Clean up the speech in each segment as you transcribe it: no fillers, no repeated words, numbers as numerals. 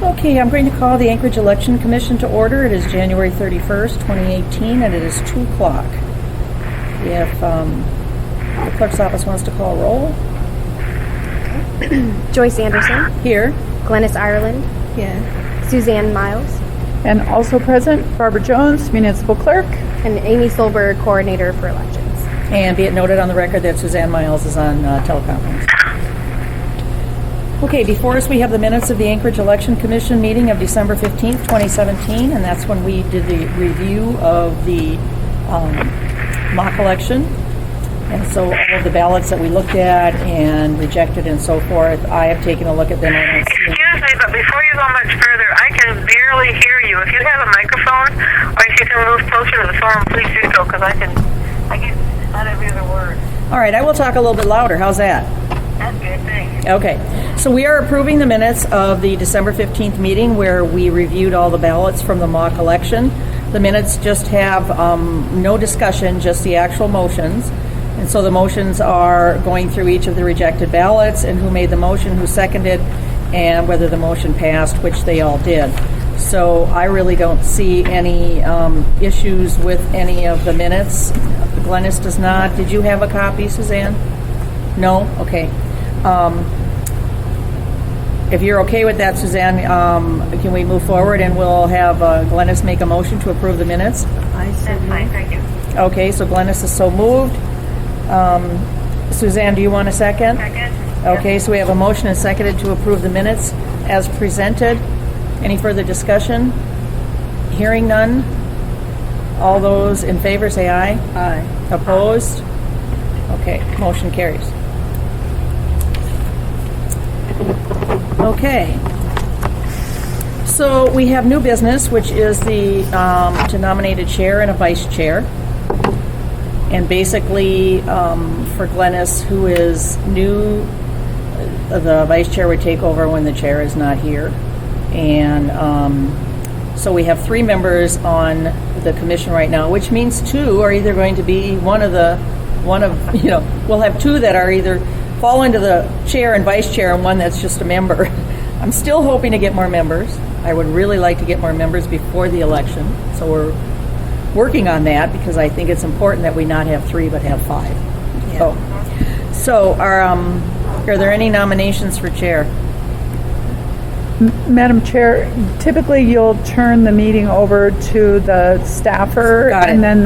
Okay, I'm going to call the Anchorage Election Commission to order. It is January 31st, 2018, and it is 2 o'clock. If the clerk's office wants to call roll. Joyce Anderson. Here. Glennis Ireland. Yeah. Suzanne Miles. And also present, Barbara Jones, Municipal Clerk. And Amy Solberg, Coordinator for Elections. And be it noted on the record that Suzanne Miles is on teleconference. Okay, before us we have the minutes of the Anchorage Election Commission meeting of December 15th, 2017, and that's when we did the review of the mock election. And so all of the ballots that we looked at and rejected and so forth, I have taken a look at them. Excuse me, but before you go much further, I can barely hear you. If you have a microphone, or if you can move closer to the phone, please do so, because I get not every other word. All right, I will talk a little bit louder. How's that? That's good, thanks. Okay, so we are approving the minutes of the December 15th meeting where we reviewed all the ballots from the mock election. The minutes just have no discussion, just the actual motions. And so the motions are going through each of the rejected ballots and who made the motion, who seconded, and whether the motion passed, which they all did. So I really don't see any issues with any of the minutes. Glennis does not. Did you have a copy, Suzanne? No? Okay. If you're okay with that, Suzanne, can we move forward and we'll have Glennis make a motion to approve the minutes? That's fine, thank you. Okay, so Glennis is so moved. Suzanne, do you want a second? Second. Okay, so we have a motion and seconded to approve the minutes as presented. Any further discussion? Hearing none. All those in favor say aye. Aye. Opposed? Okay, motion carries. Okay. So we have new business, which is the to nominate a chair and a vice chair. And basically, for Glennis, who is new, the vice chair would take over when the chair is not here. And so we have 3 members on the commission right now, which means 2 are either going to be we'll have 2 that are either fall into the chair and vice chair and 1 that's just a member. I'm still hoping to get more members. I would really like to get more members before the election. So we're working on that because I think it's important that we not have 3 but have 5. Yeah. So are there any nominations for chair? Madam Chair, typically you'll turn the meeting over to the staffer. Got it. And then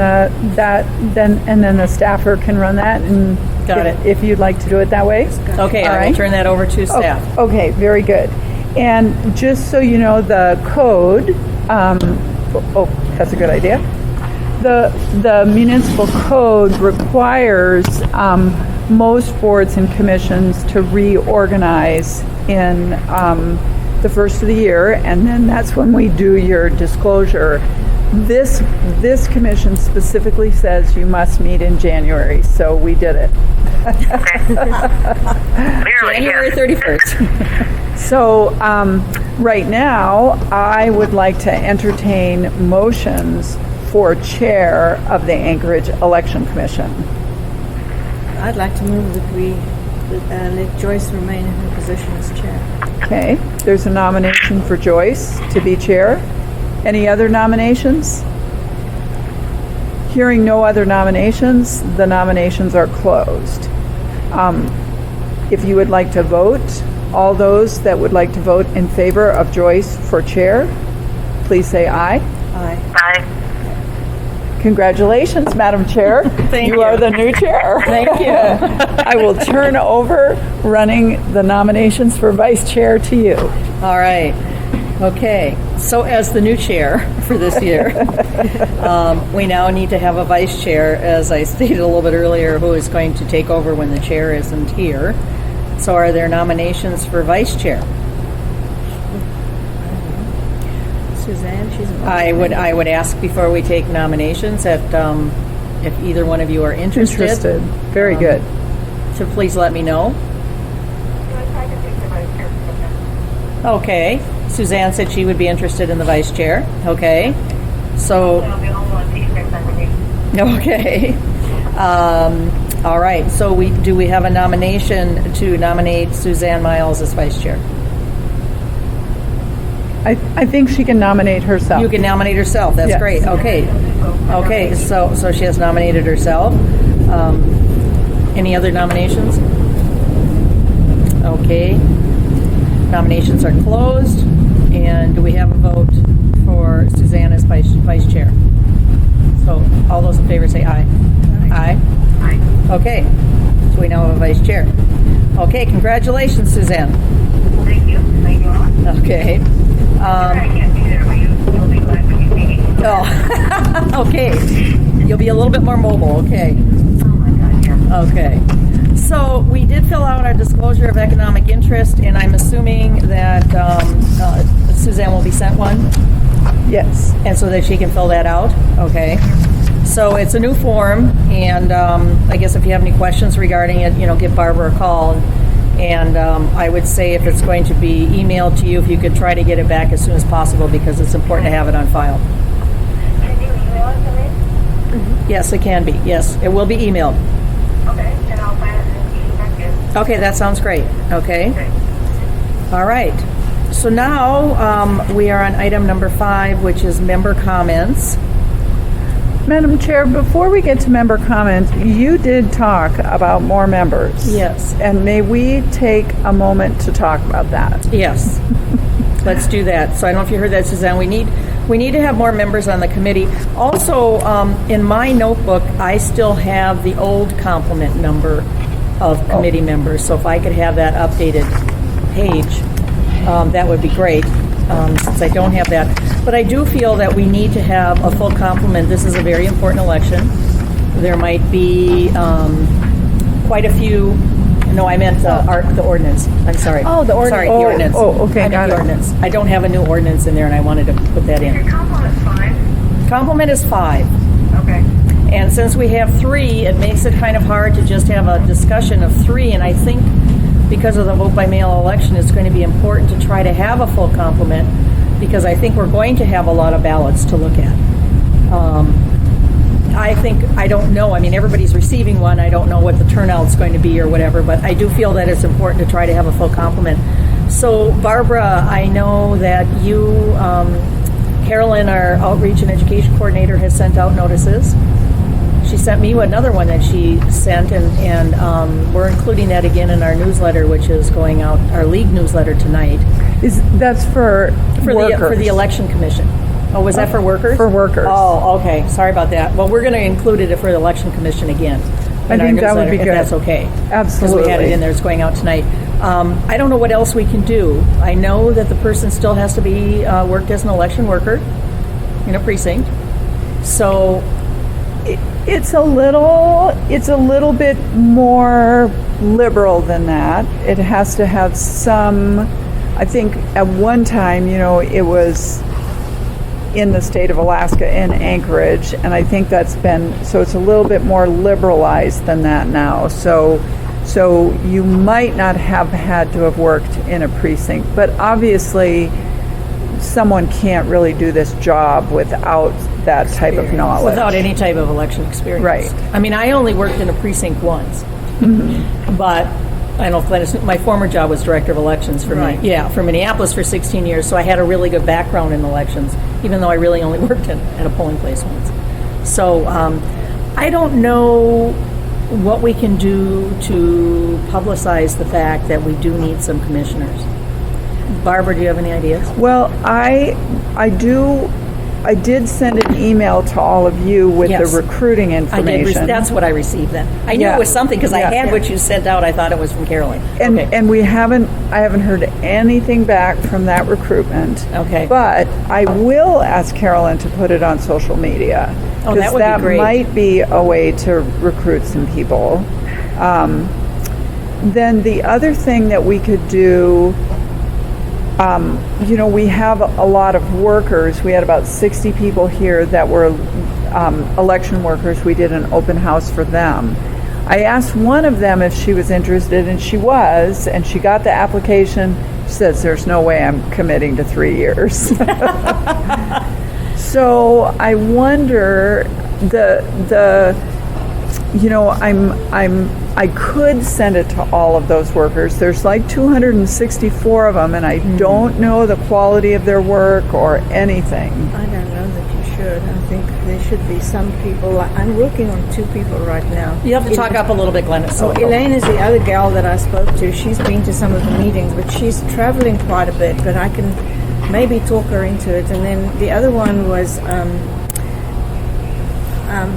the staffer can run that. And Got it. If you'd like to do it that way. Okay, All I will right. turn that over to staff. Okay, very good. And just so you know, the code, that's a good idea. The municipal code requires most boards and commissions to reorganize in the first of the year, and then that's when we do your disclosure. This commission specifically says you must meet in January, so we did it. January 31st. So right now, I would like to entertain motions for chair of the Anchorage Election Commission. I'd like to move that we let Joyce remain in her position as chair. Okay, there's a nomination for Joyce to be chair. Any other nominations? Hearing no other nominations, the nominations are closed. If you would like to vote, all those that would like to vote in favor of Joyce for chair, please say aye. Aye. Aye. Congratulations, Madam Chair. Thank you. you. Are the new chair. Thank you. I will turn over running the nominations for vice chair to you. All right. Okay. So as the new chair for this year, we now need to have a vice chair, as I stated a little bit earlier, who is going to take over when the chair isn't here. So are there nominations for vice chair? Suzanne, she's an I would ask before we take nominations that if either one of you are interested. Very good. So please let me know. Okay. Suzanne said she would be interested in the vice chair. Okay. So. Okay. All right. So do we have a nomination to nominate Suzanne Miles as vice chair? I think she can nominate herself. You can nominate herself. That's Yes. great. Okay. Okay. So she has nominated herself. Any other nominations? Okay. Nominations are closed. And do we have a vote for Suzanne as vice chair? So all those in favor say aye. Aye. Aye. Okay. So we now have a vice chair. Okay. Congratulations, Suzanne. Thank you. Thank you all. Okay. I can't be there, but you'll be glad when you see me. Oh, okay. You'll be a little bit more mobile. Okay. Oh my God, yeah. Okay. So we did fill out our disclosure of economic interest, and I'm assuming that Suzanne will be sent one, Yes. and so that she can fill that out. Okay. So it's a new form, and I guess if you have any questions regarding it, give Barbara a call. And I would say if it's going to be emailed to you, if you could try to get it back as soon as possible, because it's important to have it on file. Can you email it to me? Yes, it can be. Yes, it will be emailed. Okay, then I'll find it and check it. Okay, that sounds great. Okay. All right. So now we are on item number 5, which is member comments. Madam Chair, before we get to member comments, you did talk about more members. Yes. And may we take a moment to talk about that? Yes. Let's do that. So I don't know if you heard that, Suzanne. We need to have more members on the committee. Also, in my notebook, I still have the old complement number of committee members. So if I could have that updated page, that would be great, since I don't have that. But I do feel that we need to have a full complement. This is a very important election. There might be quite a few. No, I meant the ordinance. I'm sorry. Oh, the ordinance. Sorry, the ordinance. Okay, I meant got the it. ordinance. I don't have a new ordinance in there, and I wanted to put that Your in. compliment's fine. Complement is 5. Okay. And since we have 3, it makes it kind of hard to just have a discussion of 3. And I think because of the vote by mail election, it's going to be important to try to have a full complement, because I think we're going to have a lot of ballots to look at. I don't know. I mean, everybody's receiving one. I don't know what the turnout's going to be or whatever, but I do feel that it's important to try to have a full complement. So, Barbara, I know that you, Carolyn, our outreach and education coordinator, has sent out notices. She sent me another one that she sent, and we're including that again in our newsletter, which is going out, our league newsletter tonight, That's for workers. for the election commission. Oh, was that for workers? For workers. Oh, okay. Sorry about that. Well, we're going to include it for the election commission again. I in our think that would newsletter, be if good. that's okay. Absolutely. Because we had it in there. It's going out tonight. I don't know what else we can do. I know that the person still has to be worked as an election worker in a precinct. So It's a little bit more liberal than that. It has to have some, I think at one time, it was in the state of Alaska in Anchorage, and I think that's been, so it's a little bit more liberalized than that now. So you might not have had to have worked in a precinct, but obviously someone can't really do this job without that type of knowledge. without any type of election experience. Right. I mean, I only worked in a precinct once. But I don't know if Glennis, my former job was director of elections for Right. for Minneapolis for 16 years, so I had a really good background in elections, even though I really only worked at a polling place once. So I don't know what we can do to publicize the fact that we do need some commissioners. Barbara, do you have any ideas? Well, I did send an email to all of you with Yes. the recruiting I information. did. That's what I received then. I knew Yeah. it was something because I Yeah. had what you sent out. I thought it was from Carolyn. And Okay. and I haven't heard anything back from that recruitment. Okay. But I will ask Carolyn to put it on social media. Oh, that 'cause would be great. might be a way to recruit some people. Then the other thing that we could do, we have a lot of workers. We had about 60 people here that were election workers. We did an open house for them. I asked one of them if she was interested, and she was, and she got the application. She says, "There's no way I'm committing to 3 years." So I wonder, I'm I could send it to all of those workers. There's like 264 of them, and I don't know the quality of their work or anything. I don't know that you should. I think there should be some people. I'm working on 2 people right now. You have to talk up a little bit, Glennis. So Elaine is the other gal that I spoke to. She's been to some of the meetings, but she's traveling quite a bit. But I can maybe talk her into it. And then the other one was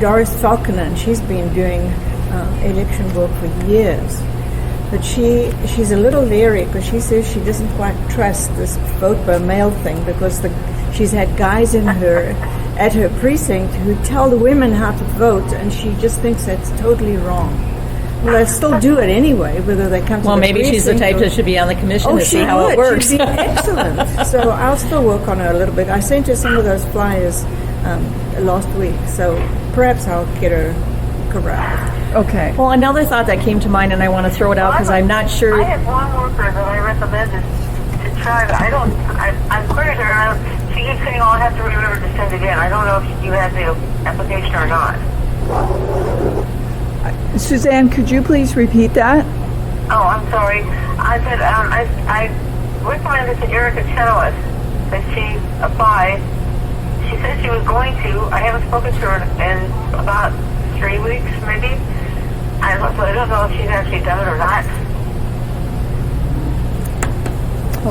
Doris Falconer, and she's been doing election work for years. But she's a little leery because she says she doesn't quite trust this vote by mail thing because she's had guys in at her precinct who tell the women how to vote, and she just thinks that's totally wrong. Well, they still do it anyway, whether they come to Well, the maybe she's the precinct type or- that should be on the commission Oh, to she see how would. it works. She'd be excellent. So I'll still work on her a little bit. I sent her some of those flyers last week, so perhaps I'll get her corralled. Okay. Well, another thought that came to mind, and I want to throw it out because I'm not sure. I have one worker that I recommended to try, but I'm querying her, and she keeps saying, I have to remember to send it in. I don't know if you had the application or not. Suzanne, could you please repeat that? Oh, I'm sorry. I said, I recommended to Erica Chenoweth that she apply. She said she was going to. I haven't spoken to her in about 3 weeks, maybe. I don't know if she's actually done it or not.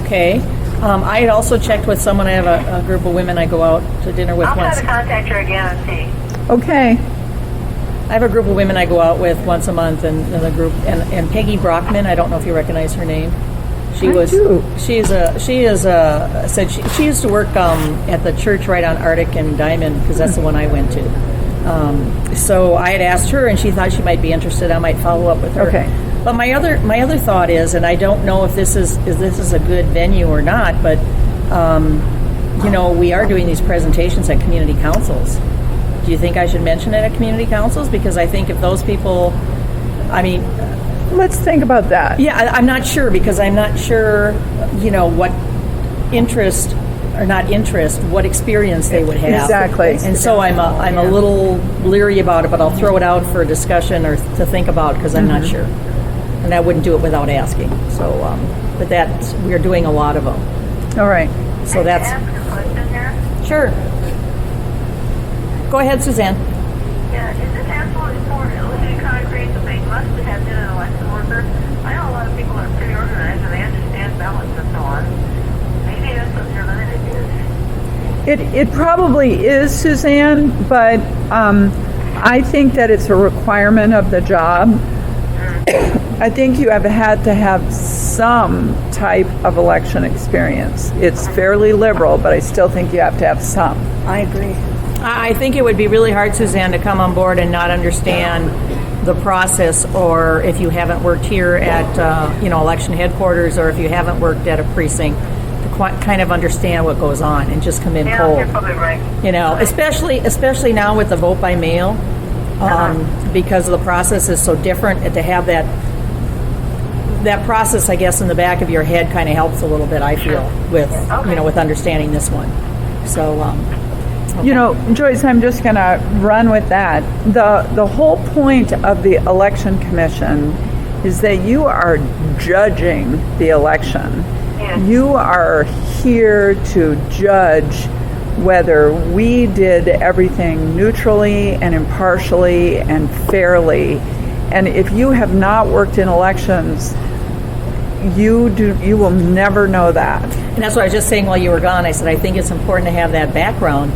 Okay. I had also checked with someone. I have a group of women I go out to dinner with I'll try once. to contact her again and see. Okay. I have a group of women I go out with once a month, and the group and Peggy Brockman. I don't know if you recognize her name. She I was. do. She said she used to work at the church right on Arctic and Diamond because that's the one I went to. So I had asked her, and she thought she might be interested. I might follow up with her. Okay. But my other thought is, and I don't know if this is a good venue or not, but we are doing these presentations at community councils. Do you think I should mention it at community councils? Because I think if those people, Let's think about that. yeah, I'm not sure because I'm not sure, what interest or not interest, what experience they would have. Exactly. And so I'm a little leery about it, but I'll throw it out for discussion or to think about because I'm not sure. And I wouldn't do it without asking. So, but we're doing a lot of them. All right. So that's Can I ask a question here? sure. Go ahead, Suzanne. Yeah, is this absolutely illustrated concrete that they must have been an election worker? I know a lot of people are pretty organized and they understand ballots and so on. Maybe that's what they're limited to. It probably is, Suzanne, but I think that it's a requirement of the job. I think you have had to have some type of election experience. It's fairly liberal, but I still think you have to have some. I agree. I think it would be really hard, Suzanne, to come on board and not understand the process, or if you haven't worked here at election headquarters, or if you haven't worked at a precinct, to kind of understand what goes on and just come in Yeah, cold. you're probably right. Especially now with the vote by mail, because the process is so different. And to have that process, I guess, in the back of your head kind of helps a little bit. I feel with with understanding this one. So. Joyce, I'm just going to run with that. The whole point of the election commission is that you are judging the election. Yes. You are here to judge whether we did everything neutrally and impartially and fairly. And if you have not worked in elections, you will never know that. And that's what I was just saying while you were gone. I said, I think it's important to have that background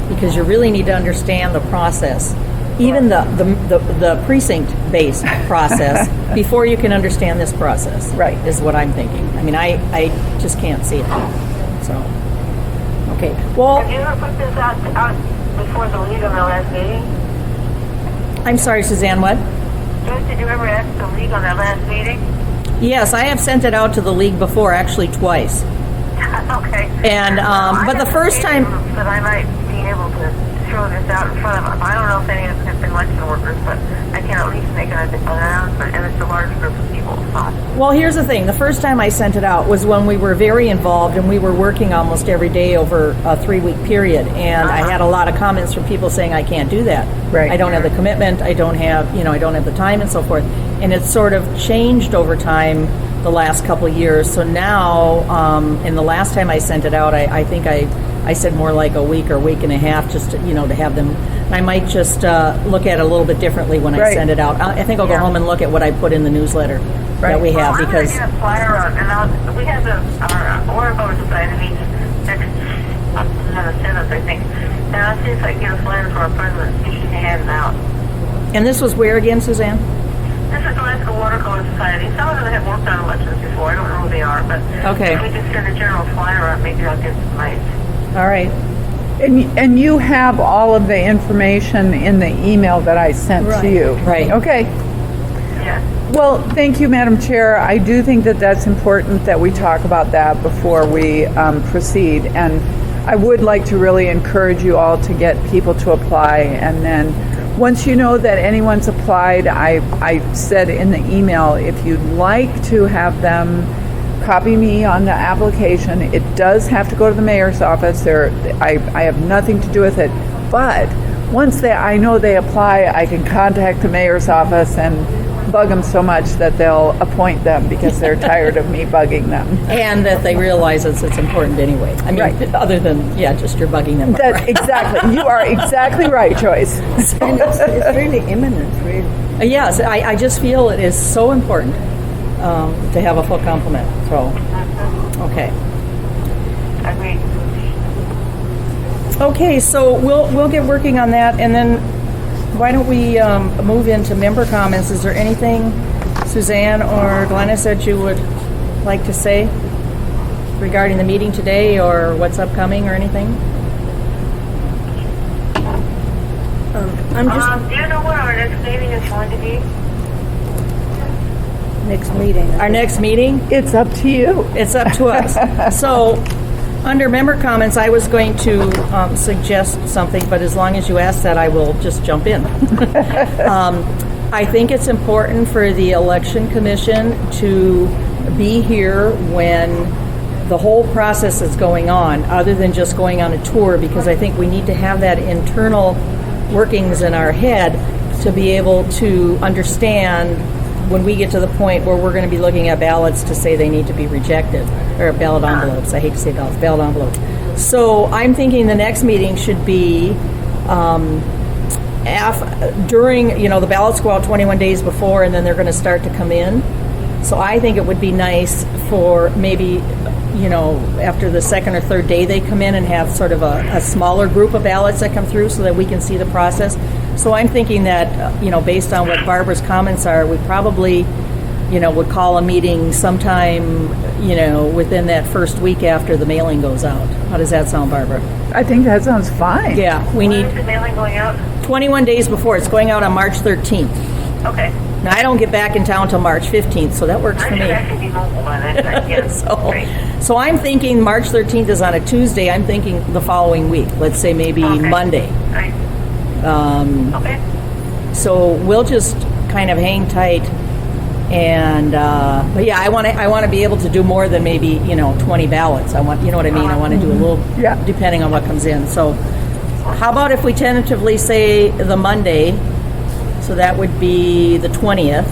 because you really need to understand the process, even the precinct-based process, before you can understand this process. Right. Is what I'm thinking. I just can't see it. So, okay. Well, Have you ever put this out before the league on the last meeting? I'm sorry, Suzanne, what? Joyce, did you ever ask the league on that last meeting? Yes, I have sent it out to the league before, actually twice. Okay. And, but the first time... That I might be able to throw this out in front of them. I don't know if any of them have been election workers, but I can at least make an announcement, and it's a large group of people. So. Well, here's the thing. The first time I sent it out was when we were very involved and we were working almost every day over a 3-week period. And I had a lot of comments from people saying I can't do that. Right. I don't have the commitment. I don't have the time and so forth. And it's sort of changed over time the last couple of years. So now, and the last time I sent it out, I think I said more like a week or week and a half just to, to have them. I might just look at it a little bit differently when I Right. send it out. I think I'll go home and look at what I put in the newsletter that we have, Well, because I'm going to get a flyer out, and we have our Oregon Society meets next on the 7th, I think. And I'll see if I can get a flyer for our president, see if she can hand it out. and this was where again, Suzanne? This is Alaska Watercolor Society. Some of them have worked on elections before. I don't know who they are, but Okay. if we just send a general flyer out, maybe I'll get some lights. All right. And you have all of the information in the email that I sent to you. Right. Okay. Yeah. Well, thank you, Madam Chair. I do think that that's important that we talk about that before we proceed. And I would like to really encourage you all to get people to apply. And then once you know that anyone's applied, I said in the email, if you'd like to have them copy me on the application, it does have to go to the mayor's office. I have nothing to do with it. But once I know they apply, I can contact the mayor's office and bug them so much that they'll appoint them because they're tired of me bugging them. And that they realize it's important anyway. I mean, Right. other than, just you're bugging them. That exactly. You are exactly right, Joyce. And it's really imminent, really. Yes, I just feel it is so important to have a full complement. So, okay. Agreed. Okay, so we'll get working on that, and then why don't we move into member comments? Is there anything, Suzanne or Glennis, that you would like to say regarding the meeting today or what's upcoming or anything? I'm just Do you know what our next meeting is going to be? next meeting. Our next meeting? It's up to you. It's up to us. So, under member comments, I was going to suggest something, but as long as you ask that, I will just jump in. I think it's important for the Election Commission to be here when the whole process is going on, other than just going on a tour, because I think we need to have that internal workings in our head to be able to understand when we get to the point where we're going to be looking at ballots to say they need to be rejected, or ballot envelopes. I hate to say ballots, ballot envelopes. So I'm thinking the next meeting should be during, the ballots go out 21 days before, and then they're going to start to come in. So I think it would be nice for maybe, after the second or third day they come in and have sort of a smaller group of ballots that come through so that we can see the process. So I'm thinking that, based on what Barbara's comments are, we probably, would call a meeting sometime, within that first week after the mailing goes out. How does that sound, Barbara? I think that sounds fine. Yeah, we When need is the mailing going out? 21 days before. It's going out on March 13th. Okay. Now, I don't get back in town till March 15th, so that works I for should me. actually be mobile by then. Yes. Great. So I'm thinking March 13th is on a Tuesday. I'm thinking the following week. Let's say maybe Okay. Monday. Right. Okay. So we'll just kind of hang tight, and but yeah, I want to be able to do more than maybe 20 ballots. I want, what I mean. I want to do a little, Yeah. depending on what comes in. So how about if we tentatively say the Monday? So that would be the 20th.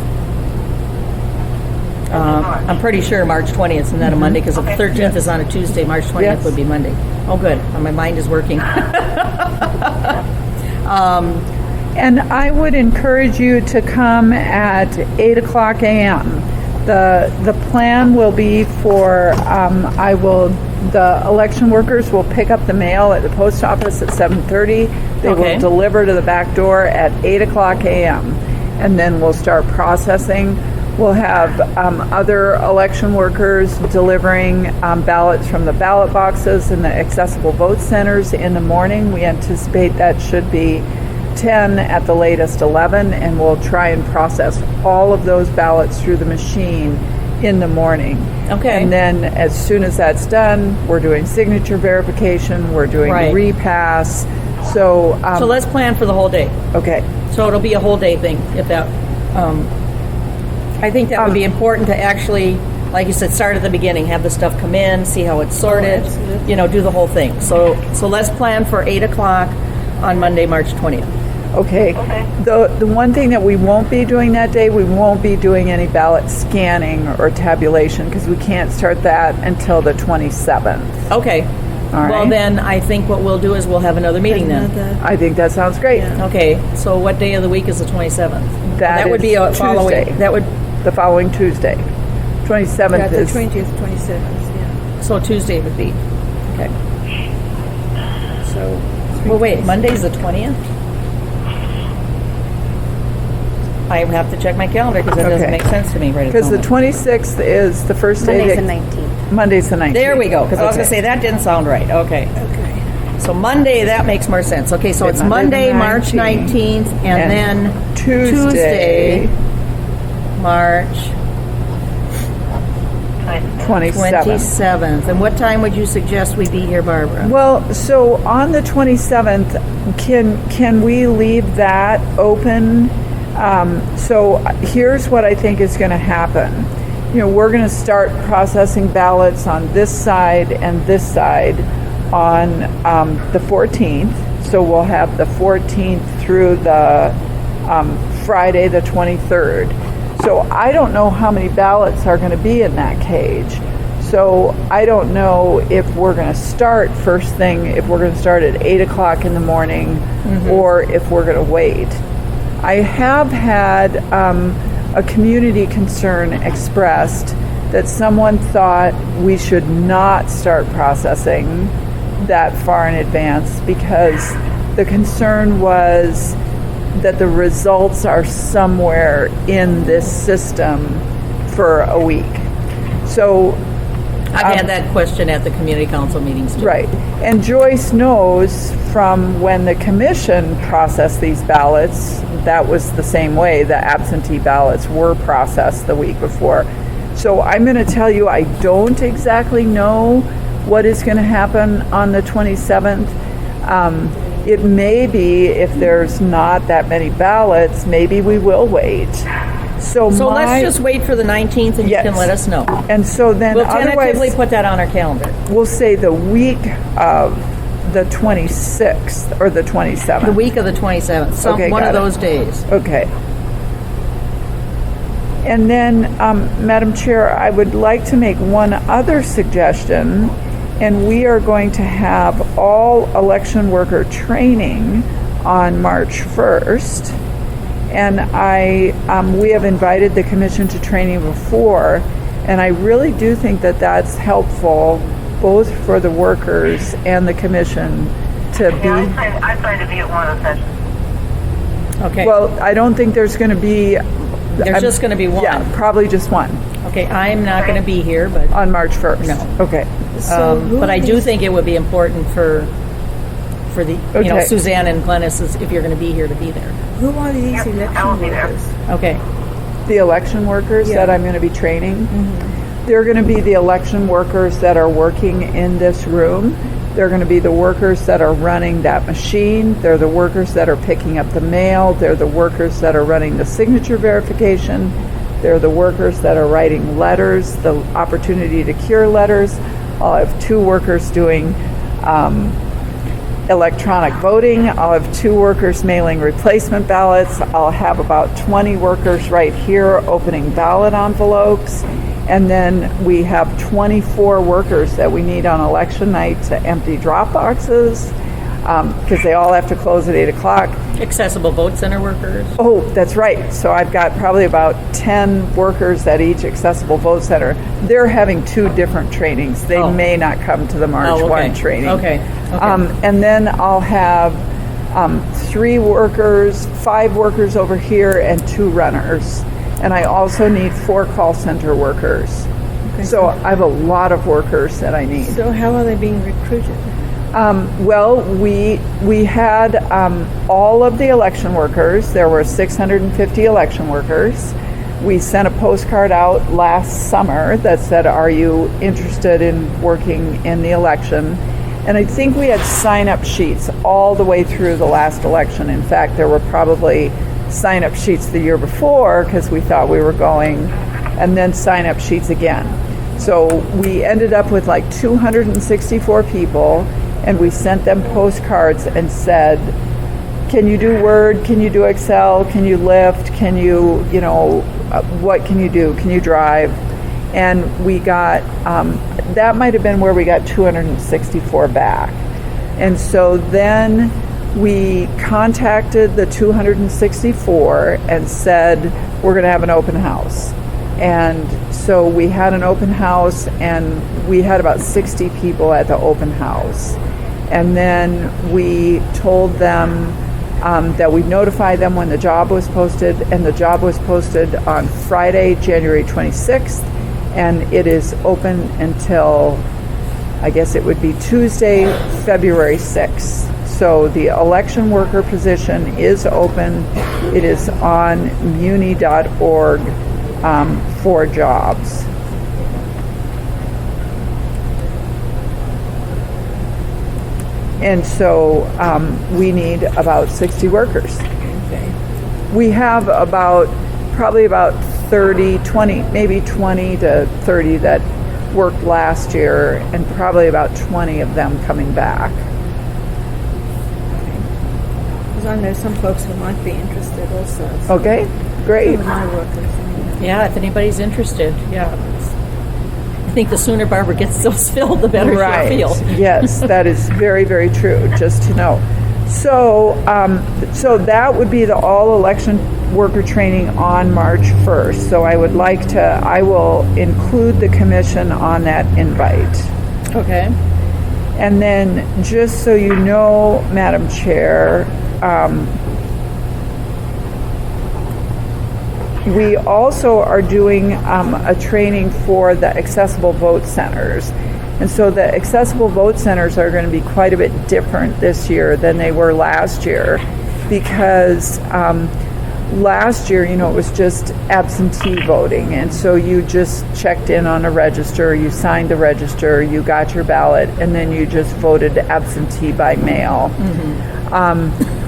I'm pretty sure March 20th is not a Monday, because if the 13th is on a Tuesday, March 20th Yes. would be Monday. Oh, good. My mind is working. And I would encourage you to come at 8 o'clock a.m. The plan will be for, the election workers will pick up the mail at the post office at 7:30. They Okay. will deliver to the back door at 8 o'clock a.m. And then we'll start processing. We'll have other election workers delivering ballots from the ballot boxes and the accessible vote centers in the morning. We anticipate that should be 10, at the latest 11, and we'll try and process all of those ballots through the machine in the morning. Okay. And then as soon as that's done, we're doing signature verification, we're doing Right. repass, So, So let's plan for the whole day. okay. So it'll be a whole day thing, if that, I think that would be important to actually, like you said, start at the beginning, have the stuff come in, see how it's sorted, absolutely. you know, do the whole thing. So let's plan for 8 o'clock on Monday, March 20th. Okay. Okay. The one thing that we won't be doing that day, we won't be doing any ballot scanning or tabulation because we can't start that until the 27th. Okay. All Well, right. then, I think what we'll do is we'll have another meeting then. Another- I think that sounds great. Okay, so what day of the week is the 27th? That would is be a following, Tuesday. that would, The following Tuesday. 27th Yeah, the is 20th, 27th, yeah. so Tuesday would be, okay. So, well, wait, Monday's the 20th? I have to check my calendar because that doesn't Okay. make sense to me right at the because the moment. 26th is the first day. Monday's the that- 19th. Monday's the 19th. There we go, because I was going to Okay. say, that didn't sound right, okay. Okay. So Monday, that makes more sense. Okay, so it's Monday Monday, the March 19th, and then Tuesday, March 27th. 27th. And what time would you suggest we be here, Barbara? Well, so on the 27th, can we leave that open? So here's what I think is going to happen. You know, we're going to start processing ballots on this side and this side on the 14th. So we'll have the 14th through the Friday, the 23rd. So I don't know how many ballots are going to be in that cage. So I don't know if we're going to start first thing, if we're going to start at 8 o'clock in the morning, or if we're going to wait. I have had a community concern expressed that someone thought we should not start processing that far in advance because the concern was that the results are somewhere in this system for a week. So, I've had that question at the community council meetings too. right. And Joyce knows from when the commission processed these ballots, that was the same way. The absentee ballots were processed the week before. So I'm going to tell you, I don't exactly know what is going to happen on the 27th. It may be, if there's not that many ballots, maybe we will wait. So let's just wait for the 19th and Yes. you can let us know. And so then We'll tentatively otherwise, put that on our calendar. we'll say the week of the 26th or the 27th. The week of the 27th, Okay, one of got it. those days. Okay. And then, Madam Chair, I would like to make one other suggestion, and we are going to have all election worker training on March 1st. And we have invited the commission to training before, and I really do think that that's helpful both for the workers and the commission to be. Yeah, I plan to be at one of the sessions. Okay. Well, I don't think there's going to be. There's just going to be one. Yeah, probably just one Okay, I'm not going to be here, but on March 1st. No. Okay. So who but are I do these- think it would be important for the Okay. Suzanne and Glennis, if you're going to be here, to be there. Who are these Yep, I will election be there. workers? Okay. The election workers Yeah. that I'm going to be training, they're going to be the election workers that are working in this room. They're going to be the workers that are running that machine. They're the workers that are picking up the mail. They're the workers that are running the signature verification. They're the workers that are writing letters, the opportunity to cure letters. I'll have 2 workers doing electronic voting. I'll have 2 workers mailing replacement ballots. I'll have about 20 workers right here opening ballot envelopes. And then we have 24 workers that we need on election night to empty drop boxes because they all have to close at 8 o'clock. Accessible vote center workers. Oh, that's right. So I've got probably about 10 workers at each accessible vote center. They're having 2 different trainings. They Oh. may not come to the March Oh, okay. 1 training. Okay. And then I'll have 3 workers, 5 workers over here, and 2 runners. And I also need 4 call center workers. So I have a lot of workers that I need. So how are they being recruited? Well, we had all of the election workers. There were 650 election workers. We sent a postcard out last summer that said, "Are you interested in working in the election?" And I think we had sign-up sheets all the way through the last election. In fact, there were probably sign-up sheets the year before because we thought we were going, and then sign-up sheets again. So we ended up with like 264 people, and we sent them postcards and said, can you do Word? Can you do Excel? Can you lift? Can you, what can you do? Can you drive? And we got, that might have been where we got 264 back. And so then we contacted the 264 and said, we're going to have an open house. And so we had an open house, and we had about 60 people at the open house. And then we told them that we'd notify them when the job was posted, and the job was posted on Friday, January 26th, and it is open until, I guess it would be Tuesday, February 6th. So the election worker position is open. It is on muni.org for jobs. And so we need about 60 workers. We have probably about 30, 20, maybe 20 to 30 that worked last year, and probably about 20 of them coming back. Because I know some folks who might be interested also. Okay, great. Some of my workers. Yeah, if anybody's interested, yeah. I think the sooner Barbara gets those filled, the better she'll feel. Yes, that is very, very true, just to know. So, so that would be the all election worker training on March 1st. So I will include the commission on that invite. Okay. And then, just so you know, Madam Chair, we also are doing a training for the accessible vote centers. And so the accessible vote centers are going to be quite a bit different this year than they were last year, because last year, it was just absentee voting. And so you just checked in on a register, you signed the register, you got your ballot, and then you just voted absentee by mail.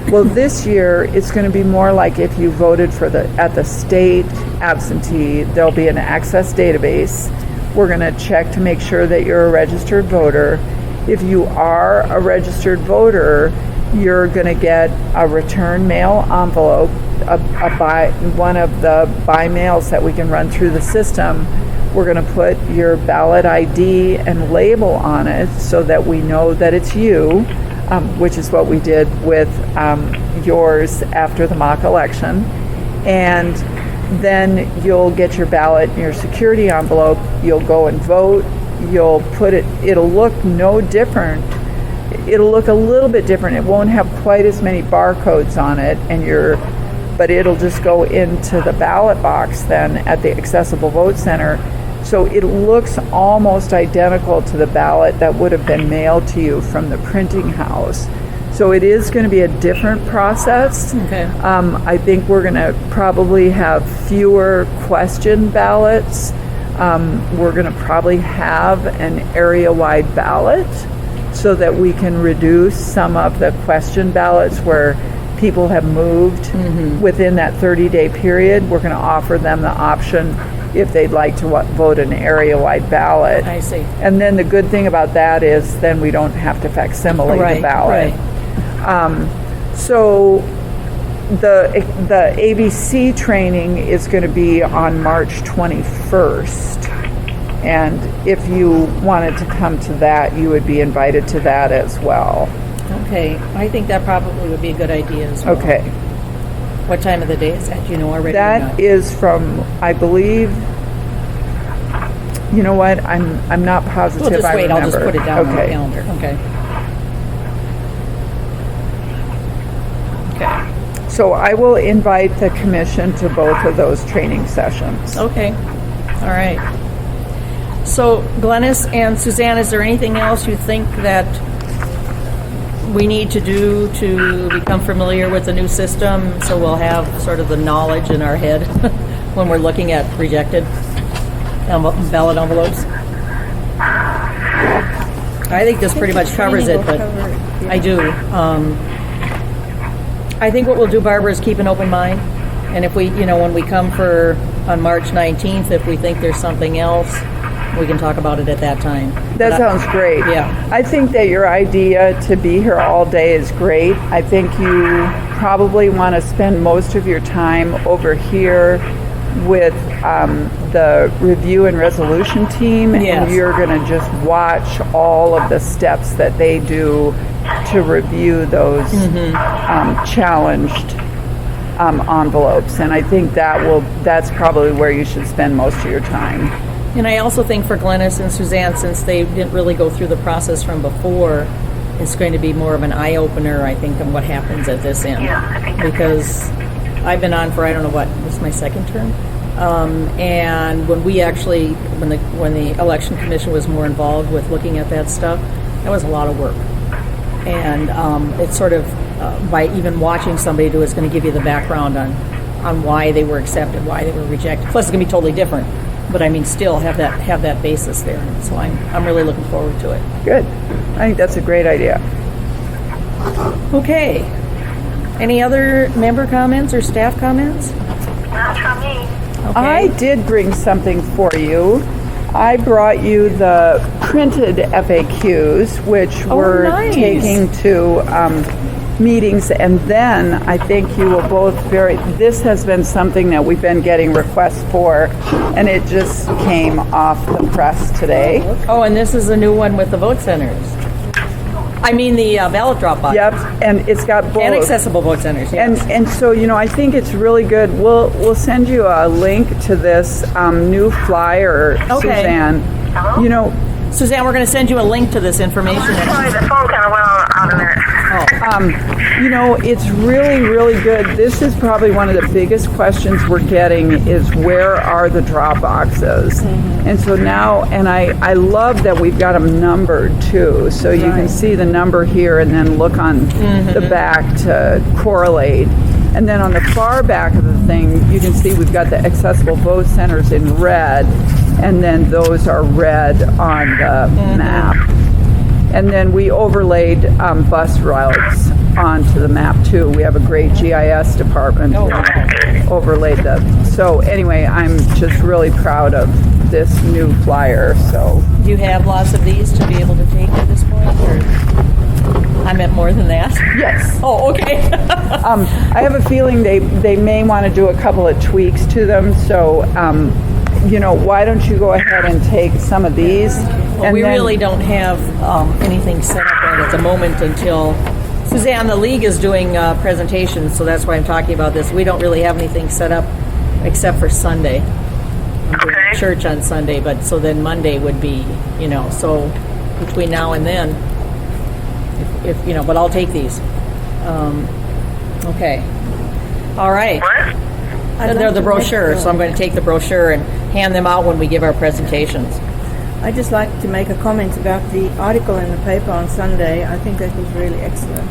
Well, this year it's going to be more like if you voted at the state absentee, there'll be an access database. We're going to check to make sure that you're a registered voter. If you are a registered voter, you're going to get a return mail envelope, one of the by mails that we can run through the system. We're going to put your ballot ID and label on it so that we know that it's you. Which is what we did with yours after the mock election. And then you'll get your ballot in your security envelope, you'll go and vote, you'll put it'll look no different. It'll look a little bit different. It won't have quite as many barcodes on it, but it'll just go into the ballot box then at the Accessible Vote Center. So it looks almost identical to the ballot that would have been mailed to you from the printing house. So it is going to be a different process. Okay. I think we're going to probably have fewer question ballots. We're going to probably have an area-wide ballot so that we can reduce some of the question ballots where people have moved within that 30-day period. We're going to offer them the option if they'd like to vote an area-wide ballot. I see. And then the good thing about that is then we don't have to facsimile the ballot. So the ABC training is going to be on March 21st. And if you wanted to come to that, you would be invited to that as well. Okay. I think that probably would be a good idea as well. Okay. What time of the day is that? Do you know already? That is from, I believe, you know what? I'm not positive. We'll just wait. I remember. I'll just put it down on the Okay. calendar. Okay. So I will invite the commission to both of those training sessions. Okay. All right. So Glennis and Suzanne, is there anything else you think that we need to do to become familiar with the new system so we'll have sort of the knowledge in our head when we're looking at rejected ballot envelopes? I think this pretty much covers it, but I do. I think what we'll do, Barbara, is keep an open mind. And if we, when we come on March 19th, if we think there's something else, we can talk about it at that time. That sounds great. Yeah. I think that your idea to be here all day is great. I think you probably want to spend most of your time over here with the review and resolution team, Yes. and you're going to just watch all of the steps that they do to review those challenged envelopes. And I think that's probably where you should spend most of your time. And I also think for Glennis and Suzanne, since they didn't really go through the process from before, it's going to be more of an eye-opener, I think, than what happens at this end. Yeah, I think that's Because I've been on for, I don't know what, this is my second term. And when we actually, when the election commission was more involved with looking at that stuff, that was a lot of work. And it's sort of, by even watching somebody do it, is going to give you the background on why they were accepted, why they were rejected. Plus, it's going to be totally different. But I mean, still have that basis there. So I'm really looking forward to it. Good. I think that's a great idea. Okay. Any other member comments or staff comments? Not from me. Okay. I did bring something for you. I brought you the printed FAQs, which we're nice. taking to meetings, and then I think you will both this has been something that we've been getting requests for, and it just came off the press today. Oh, and this is a new one with the vote centers. I mean the ballot drop box. Yep, and it's got both. And accessible vote centers, yes. And so, I think it's really good. We'll send you a link to this new flyer, Okay. Suzanne. Hello? Suzanne, we're going to send you a link to this information. Sorry, the phone kind of went out a minute. It's really, really good. This is probably one of the biggest questions we're getting is where are the drop boxes? And so now, and I love that we've got them numbered too. So you can see the number here and then look on the back to correlate. And then on the far back of the thing, you can see we've got the accessible vote centers in red, and then those are red on the map. And then we overlaid bus routes onto the map too. We have a great GIS department that overlaid them. So anyway, I'm just really proud of this new flyer. So Do you have lots of these to be able to take at this point? Or I meant more than that. yes. Oh, okay. I have a feeling they may want to do a couple of tweaks to them. So, why don't you go ahead and take some of these? Well, we really don't have anything set up right at the moment until Suzanne, the league is doing presentations, so that's why I'm talking about this. We don't really have anything set up except for Sunday. I'm doing Okay. church on Sunday, but so then Monday would be, so between now and then, if but I'll take these. Okay. All right. What? They're the brochure, so I'm going to take the brochure and hand them out when we give our presentations. I'd just like to make a comment about the article in the paper on Sunday. I think that was really excellent.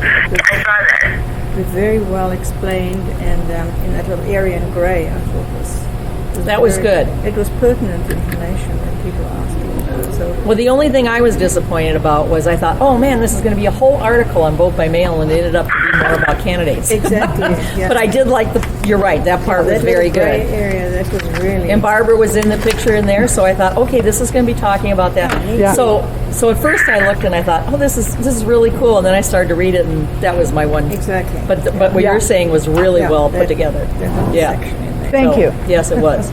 I saw that. It was very well explained, and in that little area in grey, I thought was That was good. It was pertinent information that people asked about. So Well, the only thing I was disappointed about was I thought, oh man, this is going to be a whole article on vote by mail, and it ended up to be more about candidates. exactly. Yeah. But I did like you're right, that part was that very little grey good. area, that was really. And Barbara was in the picture in there, so I thought, okay, this is going to be talking about that. Yeah. So at first I looked and I thought, oh, this is really cool, and then I started to read it, and that was my one. Exactly. But what Yeah. you're saying was really Yeah, well that- put together. that whole Yeah. section in there. Thank you. Yes, it was.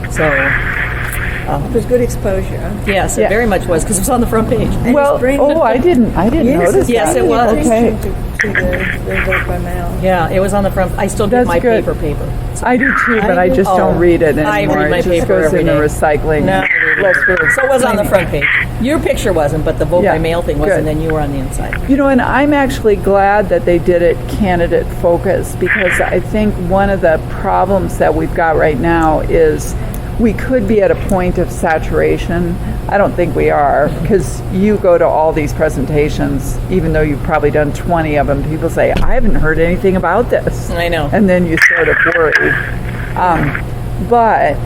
So It was good exposure. yes, it Yeah. very much was because it was on the front page. And Well, it's bringing- I didn't notice Yes, that. it was. Okay. To the vote by mail. Yeah, it was on the front. I still get That's my good. paper. I do too, but I just Oh, don't read it I anymore. read my it just paper goes every in the day. recycling. No, Let's go. So it was on the front page. Your picture wasn't, but the vote Yeah, by mail thing was, good. and then you were on the inside. And I'm actually glad that they did it candidate focused, because I think one of the problems that we've got right now is we could be at a point of saturation. I don't think we are, because you go to all these presentations, even though you've probably done 20 of them, people say, I haven't heard anything about this. I know. And then you sort of worry. But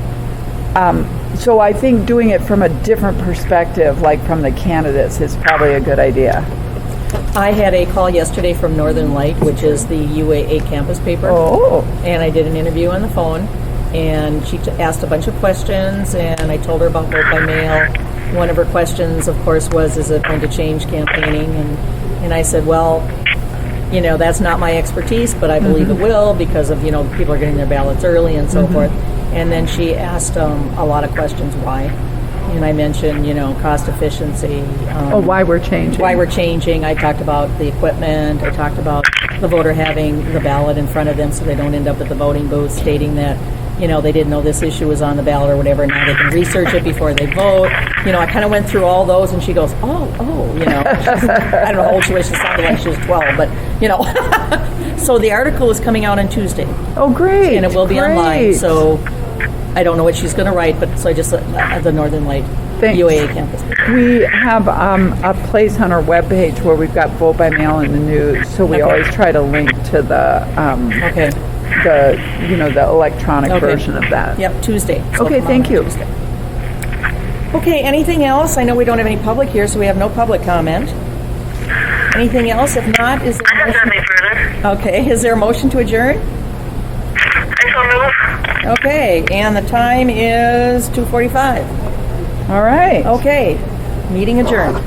So I think doing it from a different perspective, like from the candidates, is probably a good idea. I had a call yesterday from Northern Light, which is the UAA campus paper. Oh, And I did an interview on the phone, and she asked a bunch of questions, and I told her about vote by mail. One of her questions, of course, was, is it going to change campaigning? And I said, well, that's not my expertise, but I believe it will because of, people are getting their ballots early and so forth. And then she asked a lot of questions, why? And I mentioned, cost efficiency. why we're changing. Why we're changing. I talked about the equipment. I talked about the voter having the ballot in front of them so they don't end up at the voting booth stating that, they didn't know this issue was on the ballot or whatever. Now they can research it before they vote. I kind of went through all those, and she goes, oh, she's, I don't know how old she was. She sounded like she was 12, but, So the article is coming out on Tuesday, Oh, great. and it will be online. Great. So I don't know what she's going to write, but so I just the Northern Light Thanks. UAA campus. We have a place on our webpage where we've got vote by mail in the news, so we Okay. always try to link to the Okay. the electronic Okay. version of that. Yep, Tuesday. So Okay, come thank on you. Tuesday. Okay, anything else? I know we don't have any public here, so we have no public comment. Anything else? If not, is there I have nothing further. okay? Is there a motion to adjourn? I shall move. Okay, and the time is 2:45. All right. Okay, meeting adjourned.